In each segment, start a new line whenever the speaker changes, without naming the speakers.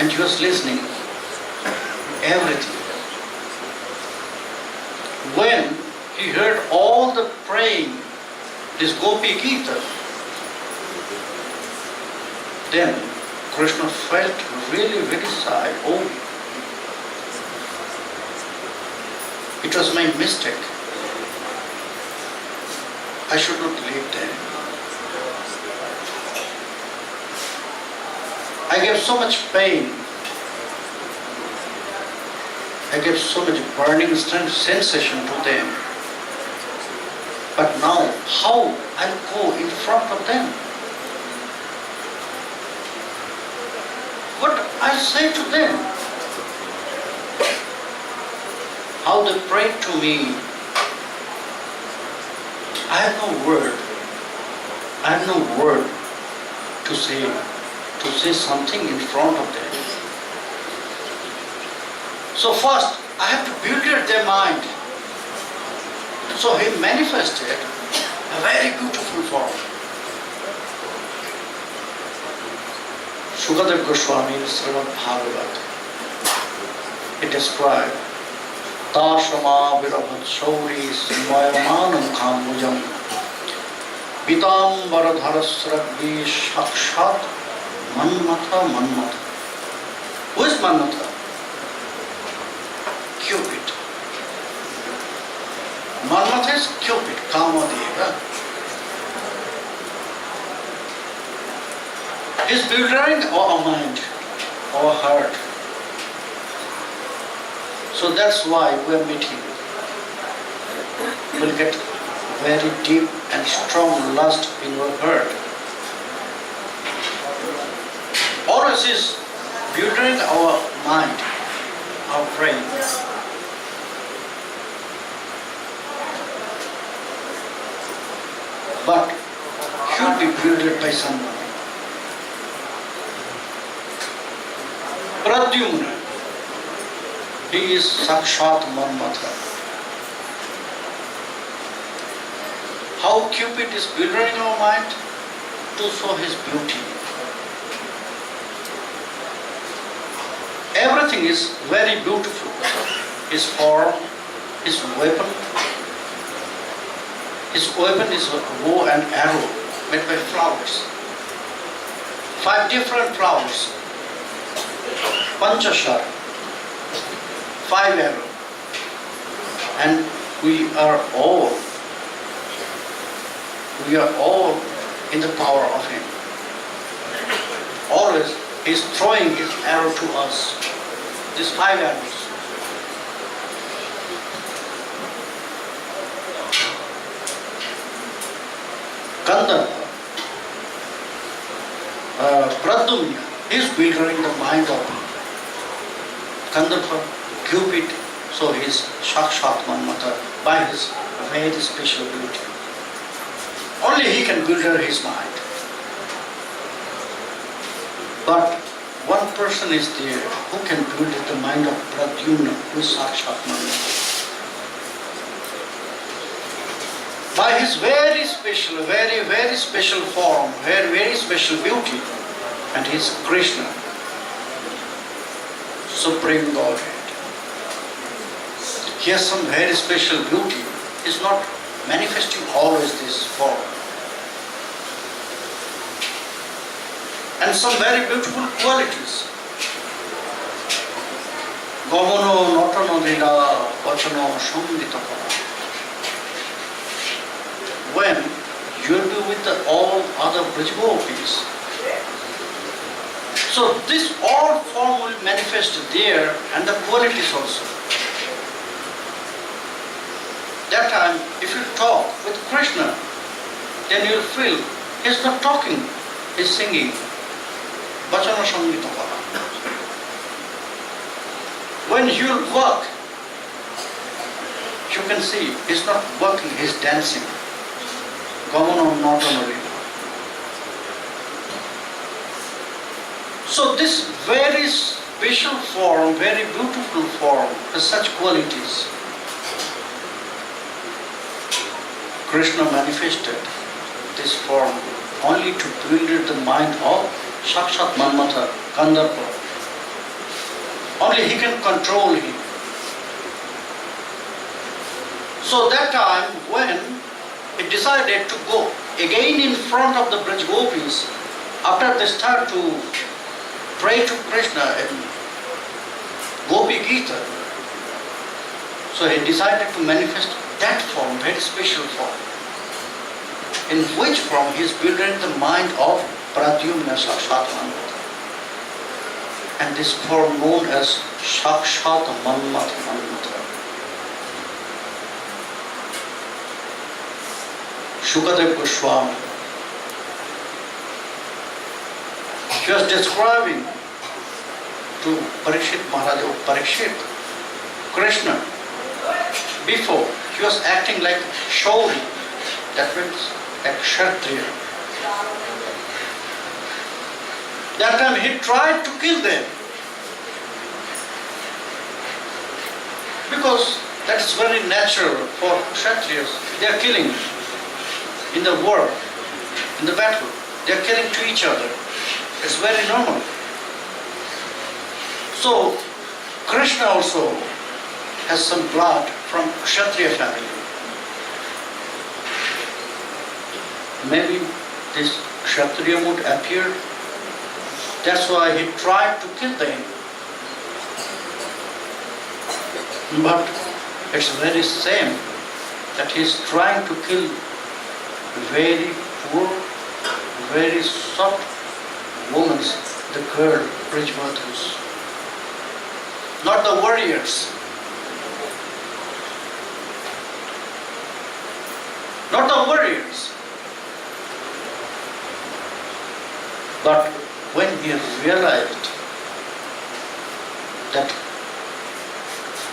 and he was listening everything. When he heard all the praying, this Gopi Gita, then Krishna felt really very sad. Oh, it was my mistake. I should not leave them. I gave so much pain. I gave so much burning sensation to them. But now, how I'll go in front of them? What I say to them? How they prayed to me. I have no word. I have no word to say something in front of them. So first, I have to build their mind. So he manifested a very beautiful form. Shukadev Goswami in Srimad Bhagavad, he described Tashama Virabhat Shauri Smayamanam Kambujam Pitambara Dharasragvi Shakshat Manmatha. Who is Manmatha? Cupid. Manmatha is Cupid, Kamadeva. He is building our mind, our heart. So that's why we are meeting. We'll get very deep and strong lust in our heart. Always is building our mind, our brain. But should be built by someone. Pradyumna, he is Sakshat Manmatha. How Cupid is building our mind? To show his beauty. Everything is very beautiful. His form, his weapon. His weapon is a bow and arrow made by flowers. 5 different flowers. Panchashar. 5 arrows. And we are all in the power of him. Always he is throwing his arrow to us. These 5 arrows. Gandharva, Pradyumna, he is building the mind of Gandharva, Cupid, so he is Sakshat Manmatha by his very special beauty. Only he can build his mind. But one person is there who can build the mind of Pradyumna, who is Sakshat Manmatha. By his very special, very special form, very special beauty, and he is Krishna, Supreme Godhead. He has some very special beauty. He is not manifesting always this form. And some very beautiful qualities. Gamano natano lila vachano sangitapara. When you will be with all other Prajgopis. So this all form will manifest there and the qualities also. That time, if you talk with Krishna, then you will feel he is not talking, he is singing. Vachana Sangitapara. When you will work, you can see he is not working, he is dancing. Gamano natano. So this very special form, very beautiful form, has such qualities. Krishna manifested this form only to build the mind of Sakshat Manmatha, Gandharva. Only he can control him. So that time when he decided to go again in front of the Braj Gopis, after they start to pray to Krishna in Gopi Gita, so he decided to manifest that form, very special form, in which form he is building the mind of Pradyumna Sakshat Manmata. And this form known as Sakshat Manmata. Shukadev Goswami, he was describing to Parikshit Maharaj, or Parikshit, Krishna, before he was acting like Shauri, that means a Kshatriya. That time he tried to kill them, because that is very natural for Kshatriyas. They are killing in the war, in the battle. They are killing to each other. It's very normal. So Krishna also has some blood from Kshatriya family. Maybe this Kshatriya would appear. That's why he tried to kill them. But it's very same that he is trying to kill very poor, very soft women, the girl, Prajvatus. Not the warriors. Not the warriors. But when he realized that,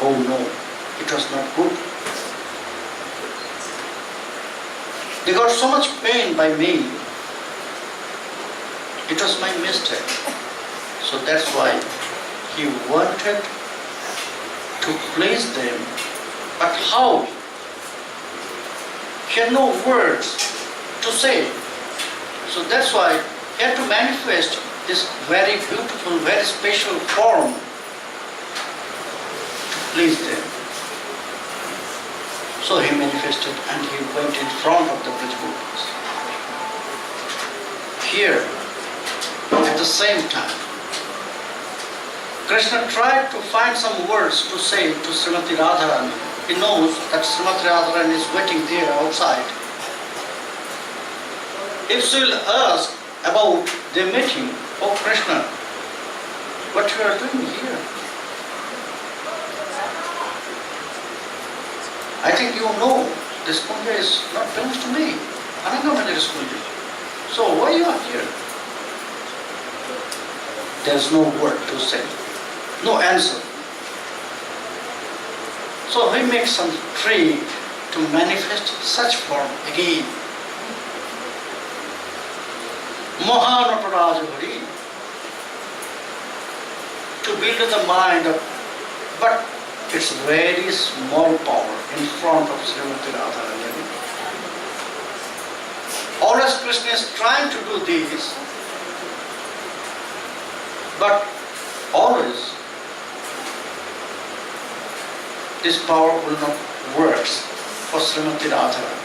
oh no, it was not good. They got so much pain by me. It was my mistake. So that's why he wanted to please them. But how? He had no words to say. So that's why he had to manifest this very beautiful, very special form to please them. So he manifested and he went in front of the Braj Gopis. Here, at the same time, Krishna tried to find some words to say to Srimati Radharani. He knows that Srimati Radharani is waiting there outside. If she will ask about the meeting, oh Krishna, what you are doing here? I think you know this Kunja is not belongs to me. Ananga Manjari Kunja. So why you are here? There's no word to say, no answer. So he makes some tree to manifest such form again. Mahanaparaja, to build the mind of, but it's very small power in front of Srimati Radharani. Always Krishna is trying to do this, but always this power will not work for Srimati Radharani.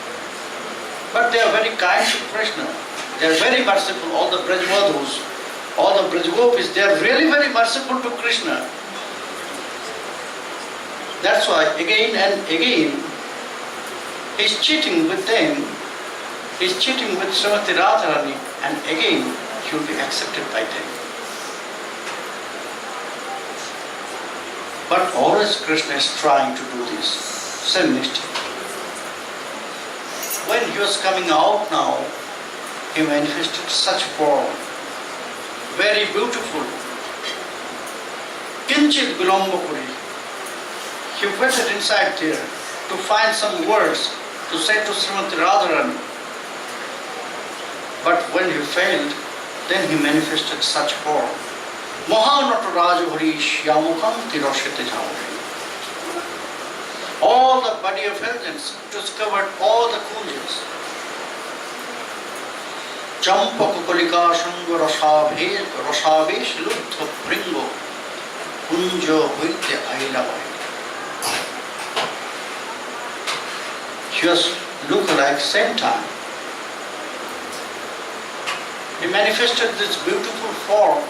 But they are very kind to Krishna. They are very merciful. All the Brajvadhus, all the Brajgopis, they are really very merciful to Krishna. That's why again and again he's cheating with them. He's cheating with Srimati Radharani, and again he will be accepted by them. But always Krishna is trying to do this. Same mistake. When he was coming out now, he manifested such form, very beautiful. Kinchit Vilambapuri. He waited inside there to find some words to say to Srimati Radharani. But when he failed, then he manifested such form. Mahanata Rajaharish Yamukam Tirashite Jhamari. All the body of evidence discovered all the kunjas. Champakukalika Shanga Rashavesh Luttha Pringo kunjo hoite aila vai. She was look like same time. He manifested this beautiful form,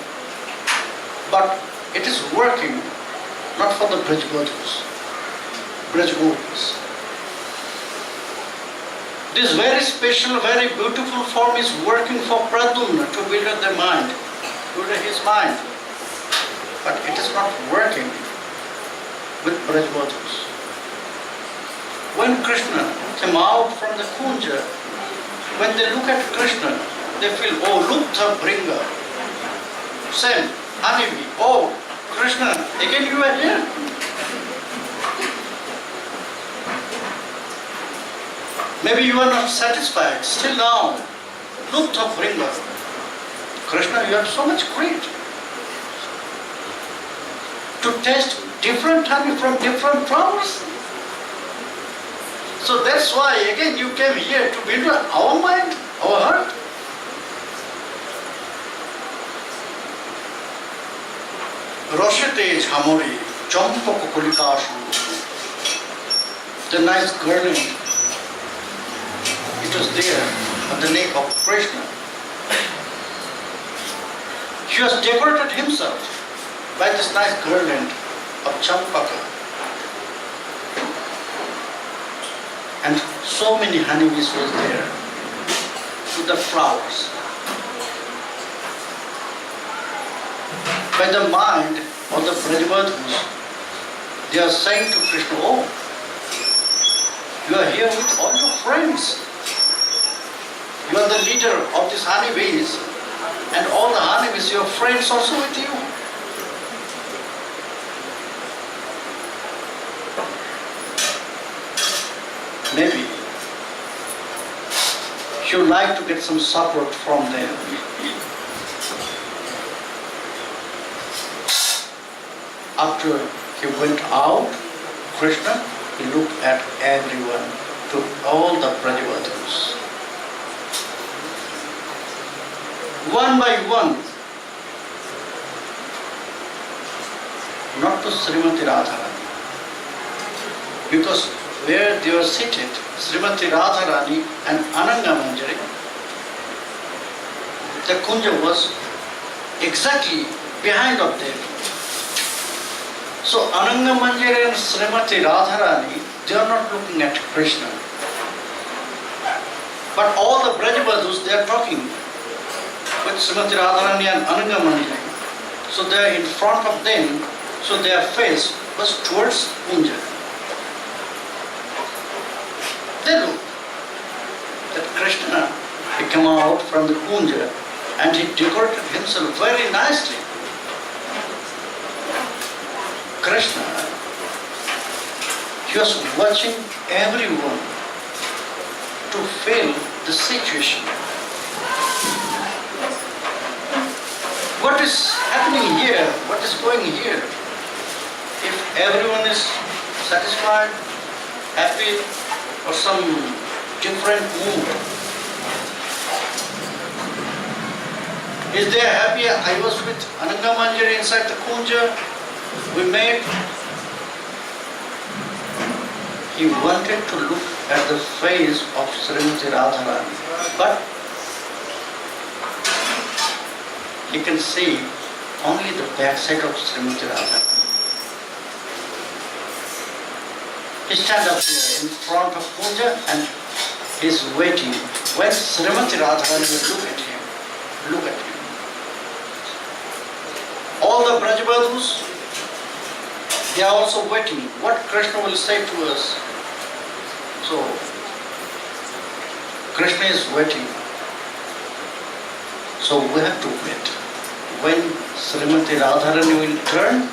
but it is working not for the Brajgopis. This very special, very beautiful form is working for Pradyumna to build up their mind, build up his mind. But it is not working with Brajgopis. When Krishna came out from the Kunja, when they look at Krishna, they feel, oh, Lupta Bringa, same, honeybee, oh, Krishna, again you are here. Maybe you are not satisfied, still now, Lupta Bringa, Krishna, you have so much greed. To taste different honey from different flowers. So that's why again you came here to build our mind, our heart. Roshete Jhamori, Champaka Kulikashu, the nice garland, it was there on the neck of Krishna. He was decorated himself by this nice garland of Champaka. And so many honeybees was there with the flowers. By the mind of the Brajavatus, they are saying to Krishna, oh, you are here with all your friends. You are the leader of these honeybees, and all the honeybees, your friends also with you. Maybe you would like to get some support from them. After he went out, Krishna, he looked at everyone, to all the Prajavatus. One by one, not to Srimati Radharani, because where they were seated, Srimati Radharani and Ananga Manjari, the Kunja was exactly behind of them. So Ananga Manjari and Srimati Radharani, they are not looking at Krishna. But all the Brajavatus, they are talking with Srimati Radharani and Ananga Manjari. So they are in front of them, so their face was towards Kunja. They look that Krishna, he came out from the Kunja and he decorated himself very nicely. Krishna, he was watching everyone to feel the situation. What is happening here? What is going here? If everyone is satisfied, happy, or some different mood. Is they happy? I was with Ananga Manjari inside the Kunja. We met. He wanted to look at the face of Srimati Radharani, but he can see only the backside of Srimati Radharani. He stands up here in front of Kunja and he is waiting when Srimati Radharani will look at him. Look at him. All the Brajavatus, they are also waiting what Krishna will say to us. So, Krishna is waiting. So we have to wait. When Srimati Radharani will turn,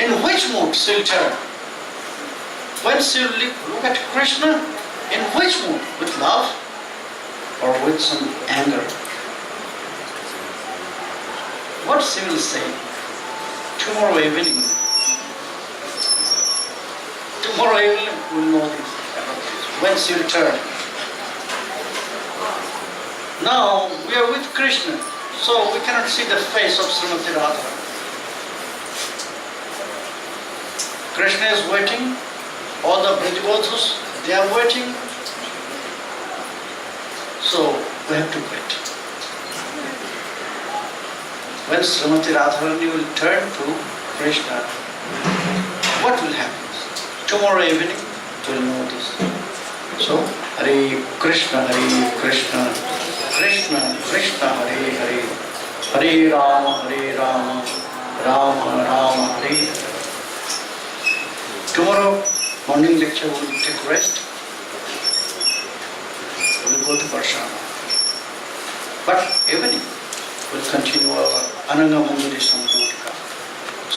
in which mood she will turn? When she will look at Krishna, in which mood? With love or with some anger? What she will say? Tomorrow evening we will know this, when she will turn. Now we are with Krishna, so we cannot see the face of Srimati Radharani. Krishna is waiting, all the Brajavasus, they are waiting. So we have to wait. When Srimati Radharani will turn to Krishna, what will happen? Tomorrow evening we will know this. So, Hare Krishna, Krishna Krishna, Hare Hare, Hare Rama, Rama Rama, Hare Hare. Tomorrow morning lecture we will take rest. We will go to Parshana. But evening we will continue our Ananga Manjari Samput.